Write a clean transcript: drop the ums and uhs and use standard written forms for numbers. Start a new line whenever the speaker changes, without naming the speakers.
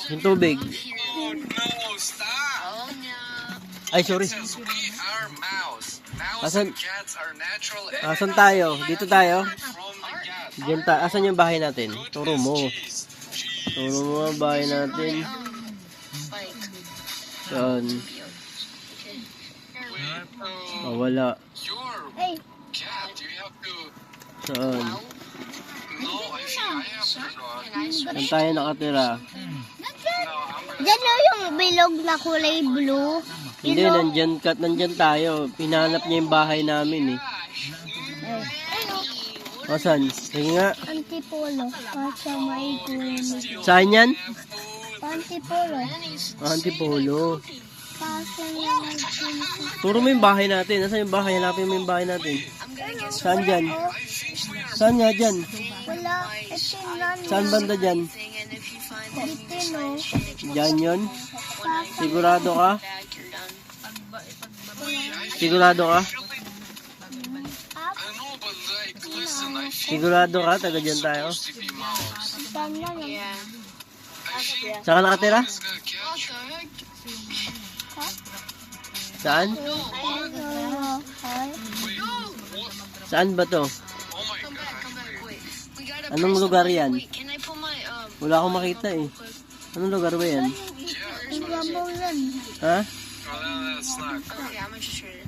Yung tubig.
Oh no, stop!
Ay, sorry.
Says we are mouse. Mouse
Asan?
and cats are natural
Asan tayo? Dito tayo?
from the cat.
Diyan asan yung bahay natin? Turo mo.
Cheese. Cheese.
Turo mo ang bahay natin. Saan? Oh, wala.
Your
Hey,
cat, you have to...
Saan?
No, I think I have to not.
Saan tayo nakatira?
No, I'm
dyan na yung bilog na kulay blue.
Hindi, nandyan tayo. Pinanap niya yung bahay namin eh. Asan? Sige nga.
Antipolo. Kasi may kulay.
Saan yan?
Antipolo.
Antipolo.
Kasi may
Turo mo yung bahay natin. Nasaan yung bahay? Hanapin mo yung bahay natin. Saan dyan? Saan nga dyan?
wala. Ito lang.
Saan banda dyan?
Dito no.
Dyan yun? Sigurado ka? Sigurado ka?
I know, but like, listen, I think
Sigurado ka? Taga dyan tayo?
to be mouse.
Saan lang yan?
I think
Saan ka nakatira?
it's gonna catch you.
Saan? Saan ba to?
Oh my god.
Anong lugar yan?
Can I put my
Wala akong makita eh. Anong lugar ba yan?
Yeah,
Ibabaw yan.
Ha?
well, that's not.
okay, I'm interested.